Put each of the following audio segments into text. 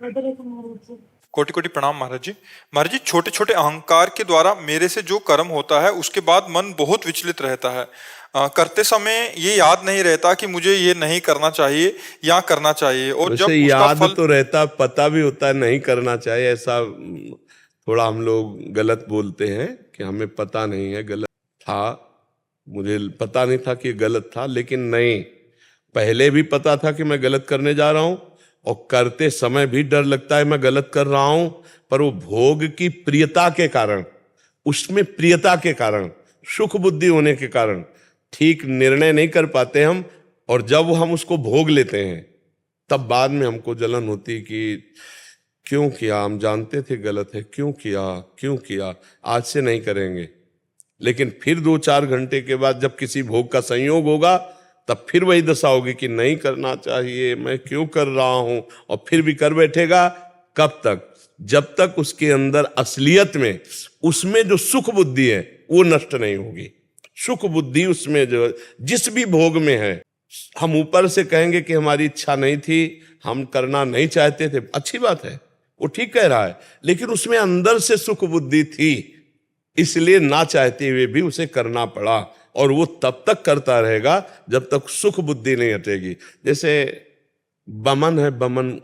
कोटि कोटि प्रणाम महाराज जी। महाराज जी, छोटे छोटे अहंकार के द्वारा मेरे से जो कर्म होता है उसके बाद मन बहुत विचलित रहता है। करते समय ये याद नहीं रहता कि मुझे ये नहीं करना चाहिए या करना चाहिए, और जब वैसे उसका याद फल तो रहता, पता भी होता है नहीं करना चाहिए, ऐसा थोड़ा हम लोग गलत बोलते हैं कि हमें पता नहीं है, गलत था, मुझे पता नहीं था कि गलत था। लेकिन नहीं, पहले भी पता था कि मैं गलत करने जा रहा हूं, और करते समय भी डर लगता है मैं गलत कर रहा हूं, पर वो भोग की प्रियता के कारण, उसमें प्रियता के कारण, सुख बुद्धि होने के कारण ठीक निर्णय नहीं कर पाते हम। और जब हम उसको भोग लेते हैं तब बाद में हमको जलन होती कि क्यों किया, हम जानते थे गलत है, क्यों किया, क्यों किया, आज से नहीं करेंगे। लेकिन फिर 2-4 घंटे के बाद जब किसी भोग का संयोग होगा तब फिर वही दशा होगी कि नहीं करना चाहिए, मैं क्यों कर रहा हूं, और फिर भी कर बैठेगा। कब तक? जब तक उसके अंदर असलियत में, उसमें जो सुख बुद्धि है वो नष्ट नहीं होगी। सुख बुद्धि उसमें जो जिस भी भोग में है, हम ऊपर से कहेंगे कि हमारी इच्छा नहीं थी, हम करना नहीं चाहते थे, अच्छी बात है, वो ठीक कह रहा है, लेकिन उसमें अंदर से सुख बुद्धि थी, इसलिए ना चाहते हुए भी उसे करना पड़ा। और वो तब तक करता रहेगा जब तक सुख बुद्धि नहीं हटेगी। जैसे बमन है, बमन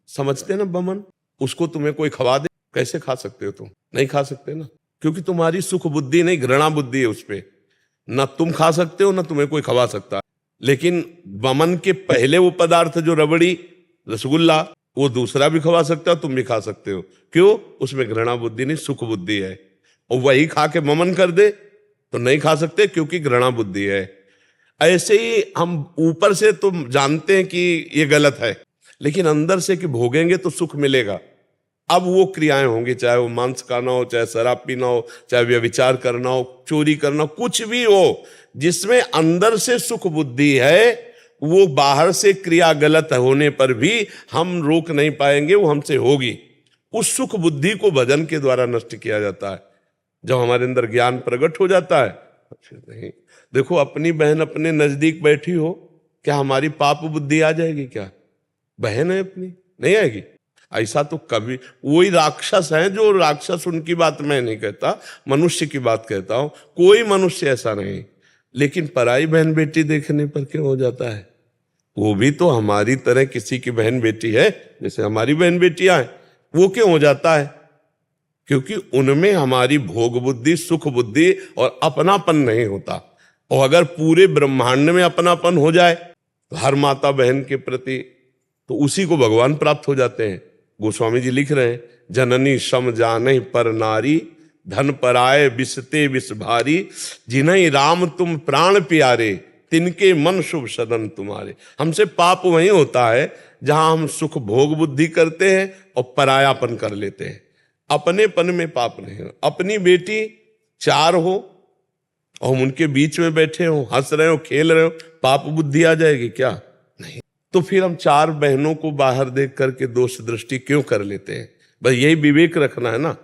समझते ना, बमन, उसको तुम्हें कोई खवा दे, कैसे खा सकते हो? तुम नहीं खा सकते ना, क्योंकि तुम्हारी सुख बुद्धि नहीं, घृणा बुद्धि है उस पर। ना तुम खा सकते हो ना तुम्हें कोई खवा सकता है। लेकिन बमन के पहले वो पदार्थ जो रबड़ी, रसगुल्ला, वो दूसरा भी खवा सकता है, तुम भी खा सकते हो। क्यों? उसमें घृणा बुद्धि नहीं, सुख बुद्धि है। और वही खा के ममन कर दे तो नहीं खा सकते, क्योंकि घृणा बुद्धि है। ऐसे ही हम ऊपर से तो जानते हैं कि ये गलत है, लेकिन अंदर से कि भोगेंगे तो सुख मिलेगा। अब वो क्रियाएं होंगी, चाहे वो मांस खाना हो, चाहे शराब पीना हो, चाहे व्यभिचार करना हो, चोरी करना हो, कुछ भी हो, जिसमें अंदर से सुख बुद्धि है, वो बाहर से क्रिया गलत होने पर भी हम रोक नहीं पाएंगे, वो हमसे होगी। उस सुख बुद्धि को भजन के द्वारा नष्ट किया जाता है। जब हमारे अंदर ज्ञान प्रकट हो जाता है, नहीं, देखो अपनी बहन अपने नजदीक बैठी हो, क्या हमारी पाप बुद्धि आ जाएगी? क्या बहन है अपनी, नहीं आएगी? ऐसा तो कभी, वही राक्षस है जो राक्षस, उनकी बात मैं नहीं कहता, मनुष्य की बात कहता हूं, कोई मनुष्य ऐसा नहीं। लेकिन पराई बहन बेटी देखने पर क्यों हो जाता है? वो भी तो हमारी तरह किसी की बहन बेटी है, जैसे हमारी बहन बेटियां हैं, वो क्यों हो जाता है? क्योंकि उनमें हमारी भोग बुद्धि, सुख बुद्धि और अपनापन नहीं होता। और अगर पूरे ब्रह्मांड में अपनापन हो जाए हर माता बहन के प्रति, तो उसी को भगवान प्राप्त हो जाते हैं। गोस्वामी जी लिख रहे हैं, जननी सम जाने पर नारी, धन पराए बिसते बिस भारी, जिन्हीं राम तुम प्राण प्यारे, तिनके मन शुभ सदन तुम्हारे। हमसे पाप वही होता है जहां हम सुख भोग बुद्धि करते हैं और परायापन कर लेते हैं। अपनेपन में पाप नहीं हो। अपनी बेटी 4 हो और हम उनके बीच में बैठे हो, हंस रहे हो, खेल रहे हो, पाप बुद्धि आ जाएगी क्या? नहीं। तो फिर हम 4 बहनों को बाहर देख करके दोष दृष्टि क्यों कर लेते हैं? बस यही विवेक रखना है ना,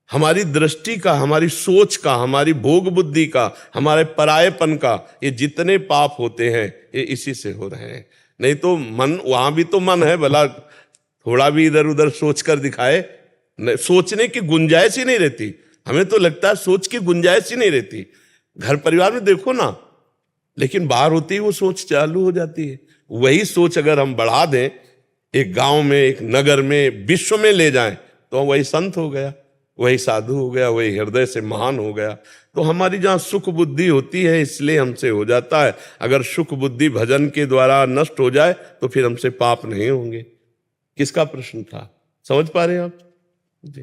हमारी दृष्टि का, हमारी सोच का, हमारी भोग बुद्धि का, हमारे परायेपन का, ये जितने पाप होते हैं ये इसी से हो रहे हैं। नहीं तो मन, वहां भी तो मन है, भला थोड़ा भी इधर उधर सोच कर दिखाए, सोचने की गुंजाइश ही नहीं रहती। हमें तो लगता है सोच की गुंजाइश ही नहीं रहती। घर परिवार में देखो ना, लेकिन बाहर होती ही वो सोच चालू हो जाती है। वही सोच अगर हम बढ़ा दें, एक गांव में, एक नगर में, विश्व में ले जाएं, तो वही संत हो गया, वही साधु हो गया, वही हृदय से महान हो गया। तो हमारी जहां सुख बुद्धि होती है इसलिए हमसे हो जाता है। अगर सुख बुद्धि भजन के द्वारा नष्ट हो जाए तो फिर हमसे पाप नहीं होंगे। किसका प्रश्न था, समझ पा रहे हैं आप जी?